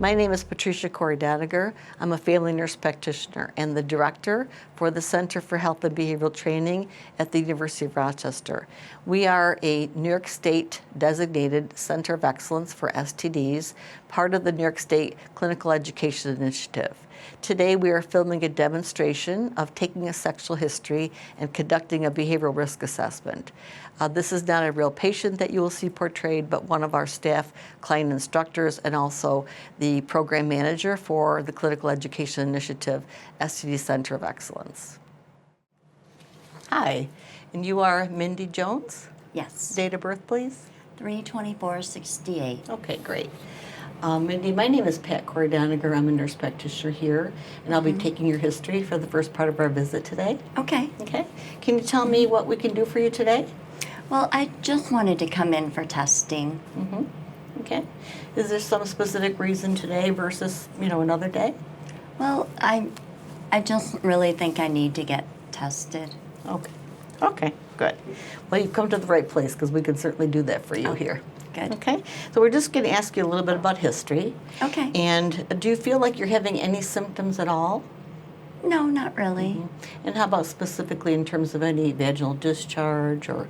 My name is Patricia Corey Daniger. I'm a family nurse practitioner and the director for the Center for Health and Behavioral Training at the University of Rochester. We are a New York State designated Center of Excellence for STDs, part of the New York State Clinical Education Initiative. Today we are filming a demonstration of taking a sexual history and conducting a behavioral risk assessment. This is not a real patient that you will see portrayed, but one of our staff client instructors and also the program manager for the Clinical Education Initiative STD Center of Excellence. Hi, and you are Mindy Jones? Yes. Date of birth, please? 3/24/68. Okay, great. Mindy, my name is Pat Corey Daniger. I'm a nurse practitioner here, and I'll be taking your history for the first part of our visit today. Okay. Okay. Can you tell me what we can do for you today? Well, I just wanted to come in for testing. Okay. Is there some specific reason today versus, another day? Well, I just really think I need to get tested. Okay. Okay, good. Well, you've come to the right place because we can certainly do that for you here. Good. Okay. So we're just going to ask you a little bit about history. Okay. And do you feel like you're having any symptoms at all? No, not really. And how about specifically in terms of any vaginal discharge or?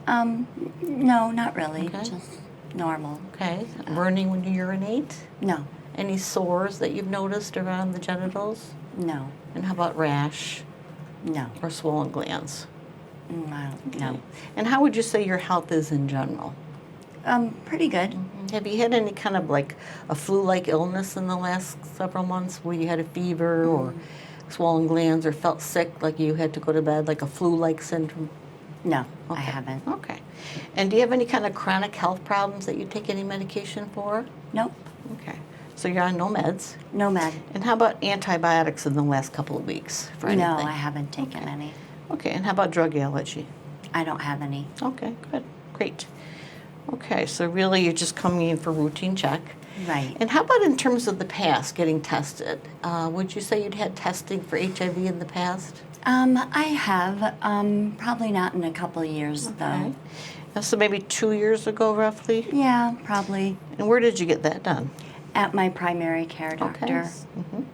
No, not really. Okay. Just normal. Okay. Burning when you urinate? No, Any sores that you've noticed around the genitals? no, And how about rash no. or swollen glands? No. And how would you say your health is in general? Pretty good. Have you had any kind of like a flu-like illness in the last several months where you had a fever or swollen glands or felt sick like you had to go to bed, like a flu-like syndrome? No, I Okay. haven't. Okay. And do you have any kind of chronic health problems that you take any medication for? Nope. Okay. So you're on no meds. No med. And how about antibiotics in the last couple of weeks for anything? No, I haven't taken any. Okay. And how about drug allergy? I don't have any. Okay, good. Great. Okay, so really you're just coming in for routine check. Right. And how about in terms of the past, getting tested? Would you say you'd had testing for HIV in the past? I have. Probably not in a couple of years, though. So maybe 2 years ago, roughly? Yeah, probably. And where did you get that done? At my primary care doctor. Okay.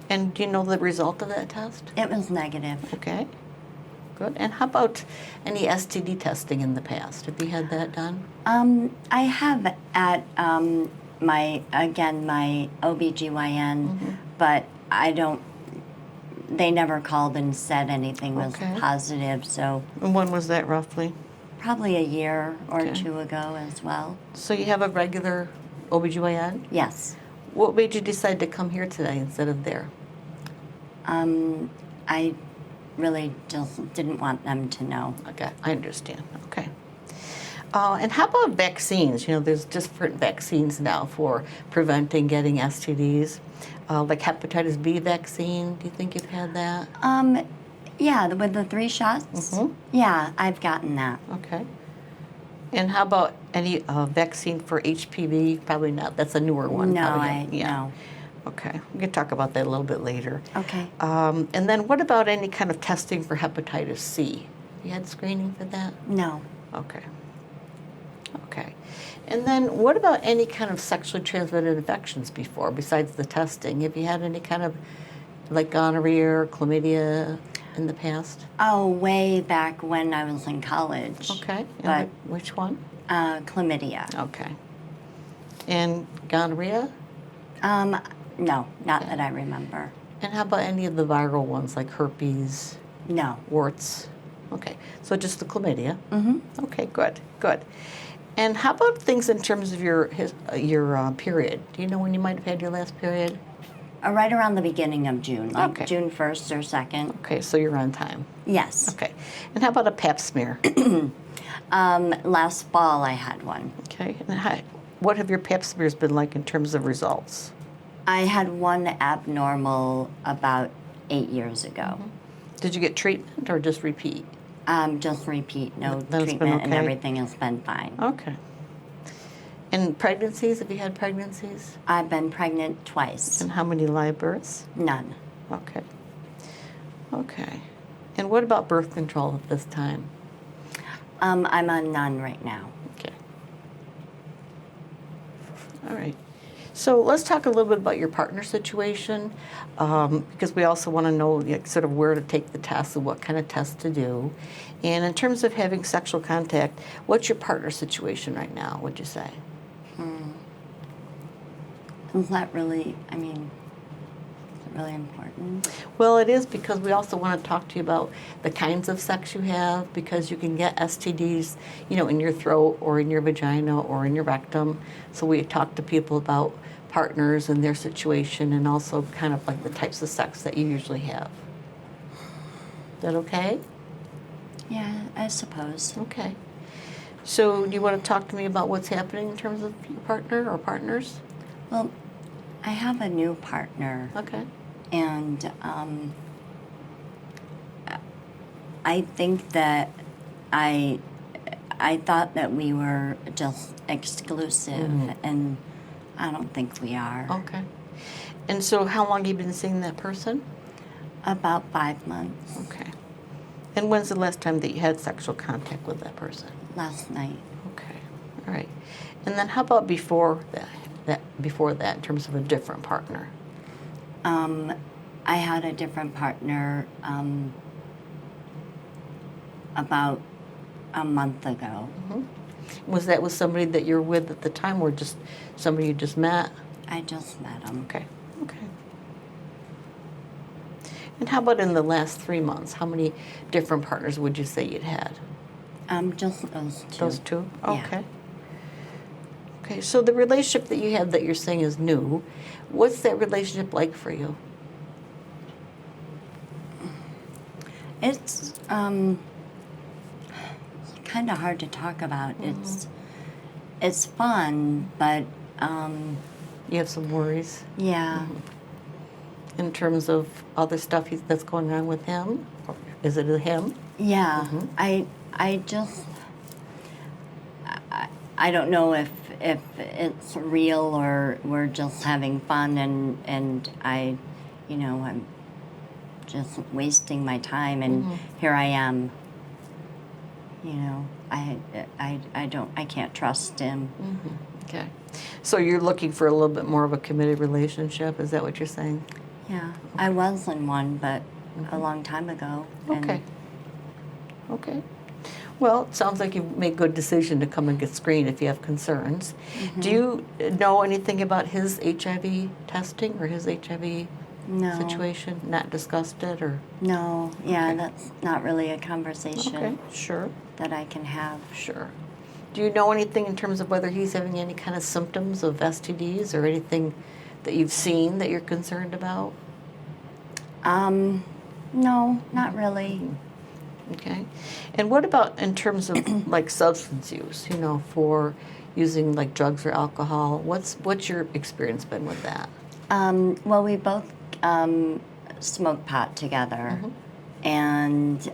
And do you know the result of that test? It was negative. Okay. Good. And how about any STD testing in the past? Have you had that done? I have at my OBGYN, but they never called and said anything was Okay. positive, so And when was that roughly? probably a year or Okay. two ago as well. So you have a regular OBGYN? Yes. What made you decide to come here today instead of there? I really just didn't want them to know. Okay, I understand. Okay. And how about vaccines? There's different vaccines now for preventing getting STDs, like hepatitis B vaccine. Do you think you've had that? Yeah, with the 3 shots? Yeah, I've gotten that. Okay. And how about any vaccine for HPV? Probably not. That's a newer one. No, probably. no. Okay. We can talk about that a little bit later. Okay. And then what about any kind of testing for hepatitis C? You had screening for that? No. Okay. Okay. And then what about any kind of sexually transmitted infections before, besides the testing? Have you had any kind of like gonorrhea or chlamydia in the past? Oh, way back when I was in college. Okay. But And which one? chlamydia. Okay. And gonorrhea? No, not that I remember. And how about any of the viral ones like herpes, No. warts? Okay. So just the chlamydia? Mm-hmm. Okay, good, good. And how about things in terms of your period? Do you know when you might have had your last period? Right around the beginning of June, like Okay. June 1st or 2nd. Okay, so you're on time. Yes. Okay. And how about a pap smear? Last fall I had one. Okay. And what have your pap smears been like in terms of results? I had one abnormal about 8 years ago. Did you get treatment or just repeat? Just repeat, no That's been treatment, and okay? everything has been fine. Okay. And pregnancies? Have you had pregnancies? I've been pregnant twice. And how many live births? None. Okay. Okay. And what about birth control at this time? I'm on none right now. Okay. All right. So let's talk a little bit about your partner situation, because we also want to know like, sort of where to take the test and what kind of tests to do. And in terms of having sexual contact, what's your partner situation right now, would you say? Is that really, I mean, is it really important? Well, it is because we also want to talk to you about the kinds of sex you have because you can get STDs, in your throat or in your vagina or in your rectum. So we talk to people about partners and their situation and also kind of like the types of sex that you usually have. Is that okay? Yeah, I suppose. Okay. So do you want to talk to me about what's happening in terms of your partner or partners? Well, I have a new partner, Okay. and I think that I thought that we were just exclusive, and I don't think we are. Okay. And so how long have you been seeing that person? About 5 months. Okay. And when's the last time that you had sexual contact with that person? Last night. Okay. All right. And then how about before that in terms of a different partner? I had a different partner about a month ago. Was that with somebody that you're with at the time or just somebody you just met? I just met him. Okay. Okay. And how about in the last 3 months? How many different partners would you say you'd had? Just those two. Those two? Yeah. Okay. Okay, so the relationship that you have that you're saying is new, what's that relationship like for you? It's kind of hard to talk about. It's fun, but You have some worries yeah. in terms of other stuff that's going on with him? Or is it a him? Yeah, I just I don't know if it's real or we're just having fun and I'm just wasting my time and here I am. I can't trust him. Okay. So you're looking for a little bit more of a committed relationship, is that what you're saying? Yeah, I was in one, but a long time ago. and- Okay. Okay. Well, it sounds like you've made a good decision to come and get screened if you have concerns. Do you know anything about his HIV testing or his HIV No. situation? Not discussed it or? No, yeah, Okay. that's not really a conversation Okay, sure, that I can have. sure. Do you know anything in terms of whether he's having any kind of symptoms of STDs or anything that you've seen that you're concerned about? No, not really. Okay. And what about in terms of like substance use, for using like drugs or alcohol? What's your experience been with that? Well, we both smoke pot together, and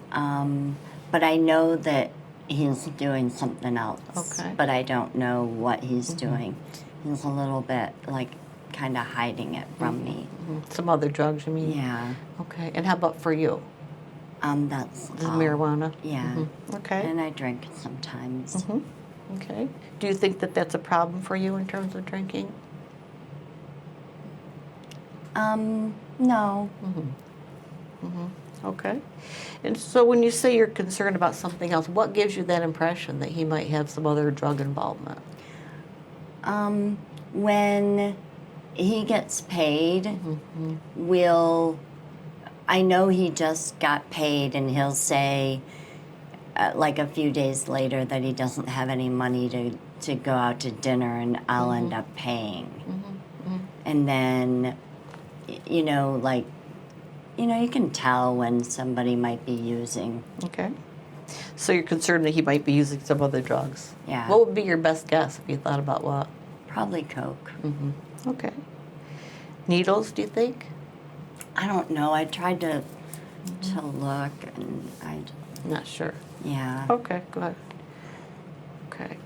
but I know that he's doing something else. Okay. But I don't know what he's doing. He's a little bit like kind of hiding it from me. Some other drugs, you mean? Yeah. Okay. And how about for you? That's This is all. marijuana? Yeah. Okay. And I drink sometimes. Okay. Do you think that that's a problem for you in terms of drinking? No. Okay. And so when you say you're concerned about something else, what gives you that impression that he might have some other drug involvement? When he gets paid, I know he just got paid, and he'll say, like a few days later, that he doesn't have any money to go out to dinner, and I'll end up paying. And then, you can tell when somebody might be using. Okay. So you're concerned that he might be using some other drugs? Yeah. What would be your best guess if you thought about what? Probably Coke. Okay. Needles, do you think? I don't know. I tried to look, and Not sure. yeah. Okay, go ahead. Okay.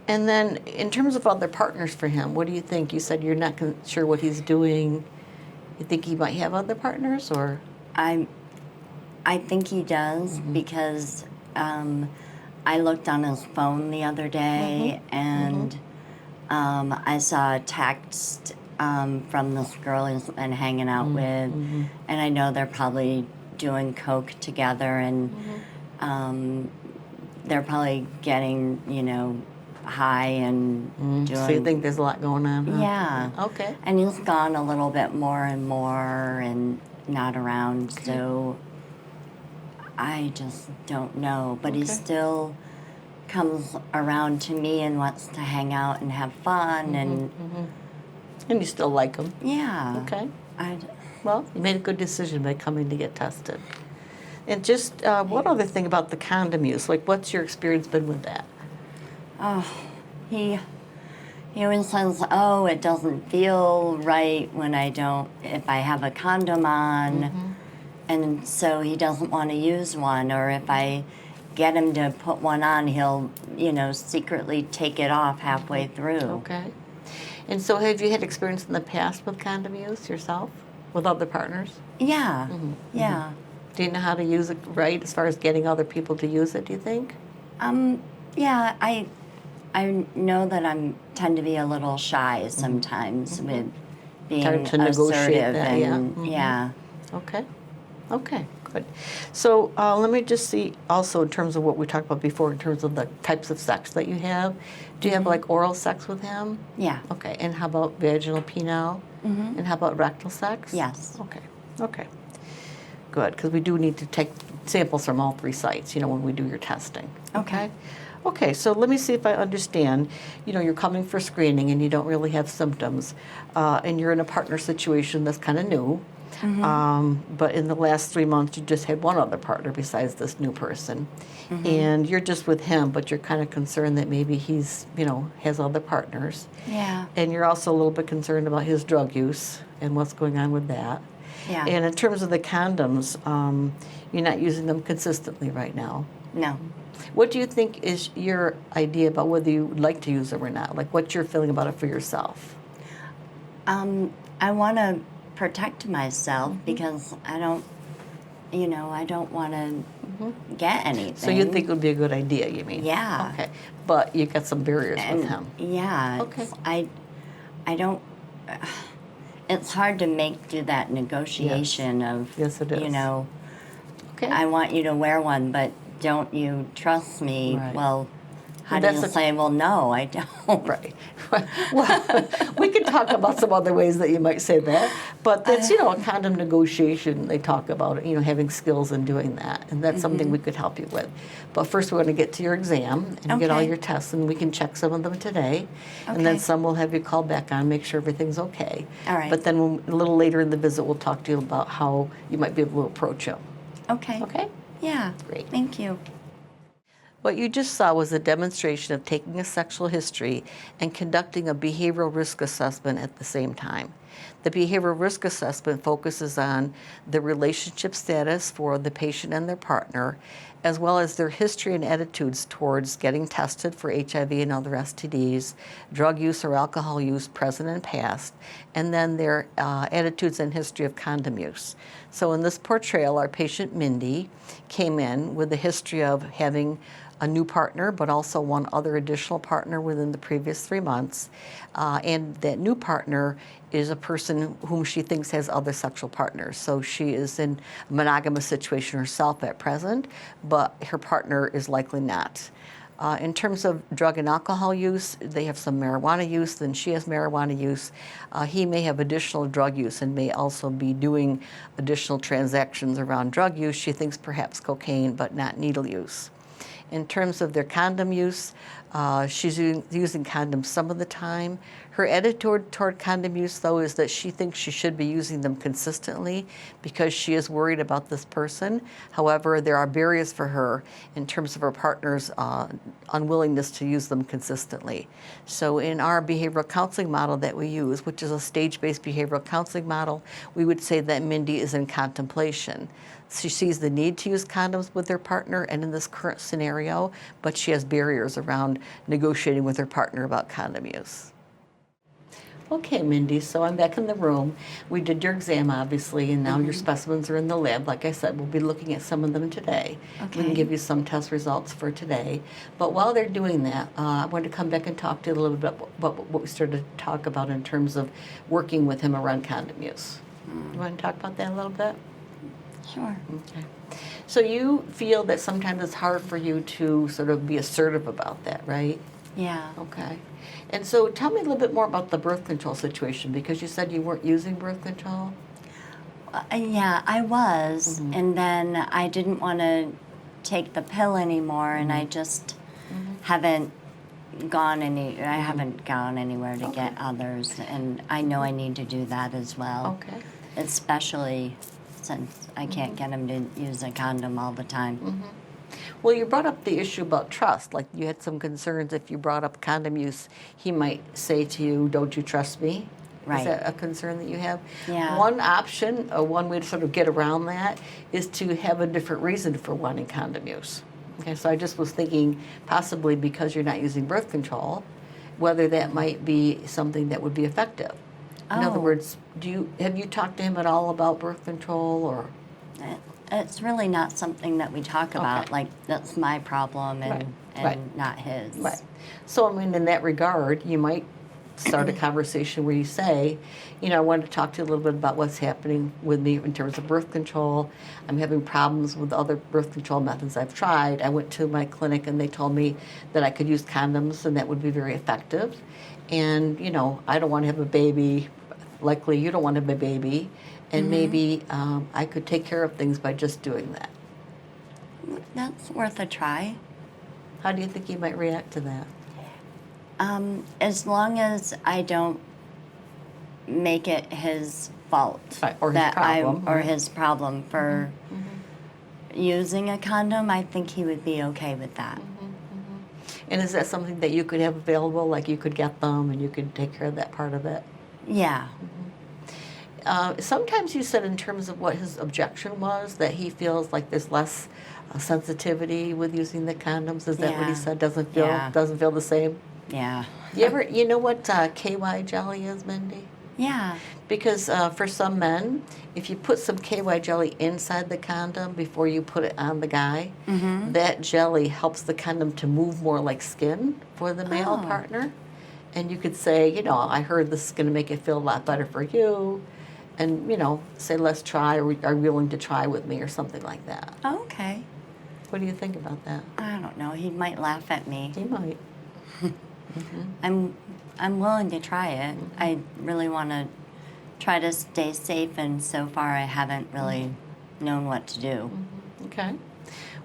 And then in terms of other partners for him, what do you think? You said you're not sure what he's doing. You think he might have other partners or? I think he does because I looked on his phone the other day and I saw a text from this girl he's been hanging out with, and I know they're probably doing coke together, and they're probably getting, you know, high and doing. So you think there's a lot going on? Huh? Yeah. Okay. And he's gone a little bit more and more, and not around. Okay. So I just don't know, but he Okay. still comes around to me and wants to hang out and have fun, and And you still like him? yeah. Okay. I, Well, you made a good decision by coming to get tested. And just one other thing about the condom use, like what's your experience been with that? he always says, "Oh, it doesn't feel right when if I have a condom on," and so he doesn't want to use one. Or if I get him to put one on, he'll, you know, secretly take it off halfway through. Okay. And so have you had experience in the past with condom use yourself, with other partners? Yeah, yeah. Do you know how to use it right as far as getting other people to use it, do you think? Yeah, I know that I tend to be a little shy sometimes with being Hard to negotiate assertive, that, yeah. and yeah. Okay. Okay, good. So let me just see also in terms of what we talked about before, in terms of the types of sex that you have. Do you have like oral sex with him? Yeah. Okay, and how about vaginal penile? And how about rectal sex? Yes. Okay, okay. Good, because we do need to take samples from all three sites, you know, when we do your testing. Okay. Okay, so let me see if I understand. You know, you're coming for screening and you don't really have symptoms, and you're in a partner situation that's kind of new. But in the last 3 months, you just had one other partner besides this new person. And you're just with him, but you're kind of concerned that maybe he's, you know, has other partners. Yeah. And you're also a little bit concerned about his drug use and what's going on with that. Yeah. And in terms of the condoms, you're not using them consistently right now. No. What do you think is your idea about whether you would like to use them or not? Like, what's your feeling about it for yourself? I want to protect myself because I don't want to get anything. So you think it would be a good idea, you mean? Yeah. Okay. But you got some barriers with him. Yeah. Okay. I don't. It's hard to do that negotiation of. Yes, it You is. know, Okay. I want you to wear one, but don't you trust me? Right. Well, how Well, do that's you a- say? Well, no, I don't. Right. Well, we could talk about some other ways that you might say that, but that's, you know, a condom negotiation. They talk about, you know, having skills in doing that, and that's something we could help you with. But first, we're going to get to your exam and get all Okay. your tests, and we can check some of them today, and then Okay. some we'll have you call back on, make sure everything's okay. All right. But then a little later in the visit, we'll talk to you about how you might be able to approach him. Okay. Okay? Yeah. Great. Thank you. What you just saw was a demonstration of taking a sexual history and conducting a behavioral risk assessment at the same time. The behavioral risk assessment focuses on the relationship status for the patient and their partner, as well as their history and attitudes towards getting tested for HIV and other STDs, drug use or alcohol use present and past, and then their attitudes and history of condom use. So in this portrayal, our patient Mindy came in with a history of having a new partner, but also one other additional partner within the previous 3 months. And that new partner is a person whom she thinks has other sexual partners. So she is in a monogamous situation herself at present, but her partner is likely not. In terms of drug and alcohol use, they have some marijuana use, then she has marijuana use. He may have additional drug use and may also be doing additional transactions around drug use. She thinks perhaps cocaine, but not needle use. In terms of their condom use, she's using condoms some of the time. Her attitude toward condom use, though, is that she thinks she should be using them consistently because she is worried about this person. However, there are barriers for her in terms of her partner's unwillingness to use them consistently. So in our behavioral counseling model that we use, which is a stage-based behavioral counseling model, we would say that Mindy is in contemplation. She sees the need to use condoms with her partner and in this current scenario, but she has barriers around negotiating with her partner about condom use. Okay, Mindy, so I'm back in the room. We did your exam, obviously, and now your specimens are in the lab. Like I said, we'll be looking at some of them today. We Okay. can give you some test results for today. But while they're doing that, I want to come back and talk to you a little bit about what we started to talk about in terms of working with him around condom use. You want to talk about that a little bit? Sure. Okay. So you feel that sometimes it's hard for you to sort of be assertive about that, right? Yeah. Okay. And so tell me a little bit more about the birth control situation because you said you weren't using birth control. Yeah, I was, Mhm. and then I didn't want to take the pill anymore, and I just haven't gone anywhere to get others, and I know I need to do that as well. Okay. Especially since I can't get him to use a condom all the time. Well, you brought up the issue about trust. Like you had some concerns if you brought up condom use, he might say to you, "Don't you trust me?" Right. Is that a concern that you have? Yeah. One option, or one way to sort of get around that, is to have a different reason for wanting condom use. Okay, so I just was thinking possibly because you're not using birth control, whether that might be something that would be effective. In other Oh. words, have you talked to him at all about birth control or? It's really not something that we talk about. Okay. Like, that's my problem and, Right. and Right. not his. Right. So, I mean, in that regard, you might start a conversation where you say, you know, I wanted to talk to you a little bit about what's happening with me in terms of birth control. I'm having problems with other birth control methods I've tried. I went to my clinic and they told me that I could use condoms and that would be very effective. And, you know, I don't want to have a baby. Likely you don't want to have a baby. And maybe I could take care of things by just doing that. That's worth a try. How do you think he might react to that? As long as I don't make it his fault. Right, or his that problem, or right. his problem for using a condom, I think he would be okay with that. And is that something that you could have available, like you could get them and you could take care of that part of it? Yeah. Sometimes you said in terms of what his objection was, that he feels like there's less sensitivity with using the condoms. Is that what he Yeah. said? Doesn't Yeah. feel the same? Yeah. You know what KY jelly is, Mindy? Yeah. Because for some men, if you put some KY jelly inside the condom before you put it on the guy, that jelly helps the condom to move more like skin for the male Oh. partner. And you could say, you know, I heard this is going to make it feel a lot better for you. And, you know, say, let's try, or are you willing to try with me, or something like that. Okay. What do you think about that? I don't know. He might laugh at me. He might. I'm willing to try it. I really want to try to stay safe, and so far I haven't really known what to do. Okay.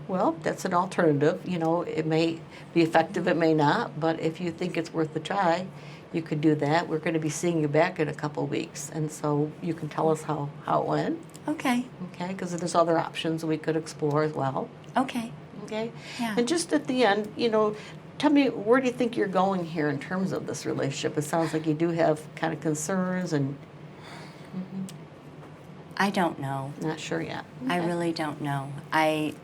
Well, that's an alternative. You know, it may be effective, it may not, but if you think it's worth a try, you could do that. We're going to be seeing you back in a couple weeks, and so you can tell us how it went, Okay. okay? Because there's other options we could explore as well, Okay. okay? Yeah. And just at the end, you know, tell me, where do you think you're going here in terms of this relationship? It sounds like you do have kind of concerns and I don't know. not sure yet. I really don't know. I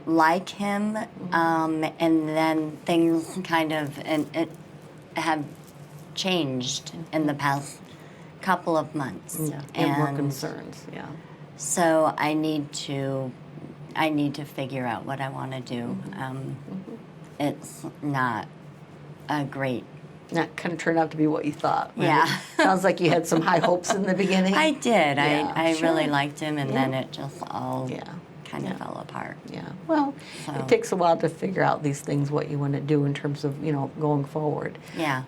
like him, and then things kind of and it have changed in the past couple of months. Yeah, and more concerns, yeah. So I need to figure out what I want to do. It's not a great. Not kind of turned out to be what you thought. Right? Yeah. Sounds like you had some high hopes in the beginning. I did. Yeah, I really sure. liked him, and then it just all Yeah. kind Yeah. of fell apart. Yeah. Well, So- it takes a while to figure out these things, what you want to do in terms of, you know, going forward. Yeah.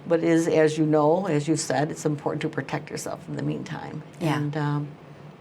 But it is, as you know, as you said, it's important to protect yourself in the meantime. Yeah. And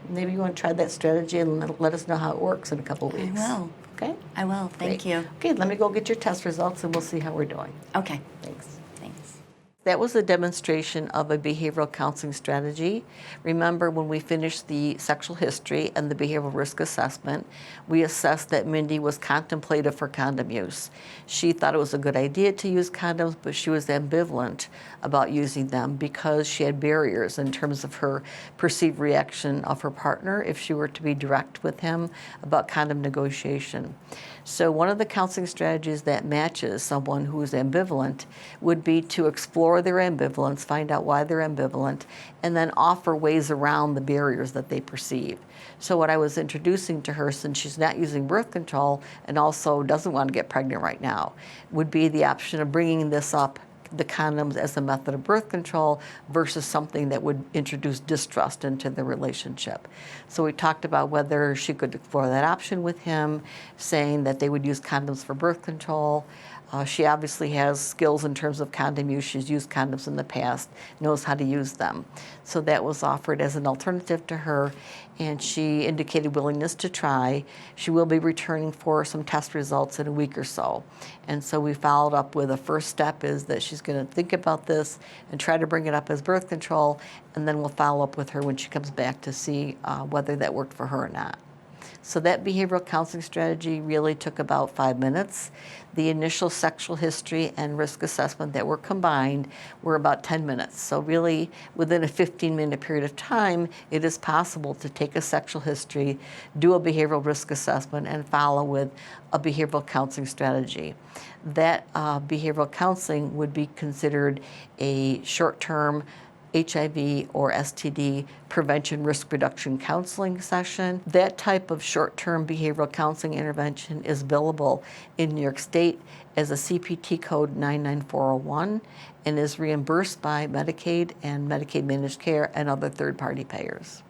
maybe you want to try that strategy and let us know how it works in a couple I weeks. will. Okay? I will. Thank Great. you. Okay, let me go get your test results and we'll see how we're doing. Okay. Thanks. Thanks. That was a demonstration of a behavioral counseling strategy. Remember, when we finished the sexual history and the behavioral risk assessment, we assessed that Mindy was contemplative for condom use. She thought it was a good idea to use condoms, but she was ambivalent about using them because she had barriers in terms of her perceived reaction of her partner if she were to be direct with him about condom negotiation. So one of the counseling strategies that matches someone who is ambivalent would be to explore their ambivalence, find out why they're ambivalent, and then offer ways around the barriers that they perceive. So what I was introducing to her, since she's not using birth control and also doesn't want to get pregnant right now, would be the option of bringing this up, the condoms, as a method of birth control versus something that would introduce distrust into the relationship. So we talked about whether she could explore that option with him, saying that they would use condoms for birth control. She obviously has skills in terms of condom use. She's used condoms in the past, knows how to use them. So that was offered as an alternative to her, and she indicated willingness to try. She will be returning for some test results in a week or so. And so we followed up with a first step is that she's going to think about this and try to bring it up as birth control, and then we'll follow up with her when she comes back to see whether that worked for her or not. So that behavioral counseling strategy really took about 5 minutes. The initial sexual history and risk assessment that were combined were about 10 minutes. So really, within a 15-minute period of time, it is possible to take a sexual history, do a behavioral risk assessment, and follow with a behavioral counseling strategy. That behavioral counseling would be considered a short-term HIV or STD prevention risk reduction counseling session. That type of short-term behavioral counseling intervention is billable in New York State as a CPT code 99401 and is reimbursed by Medicaid and Medicaid managed care and other third-party payers.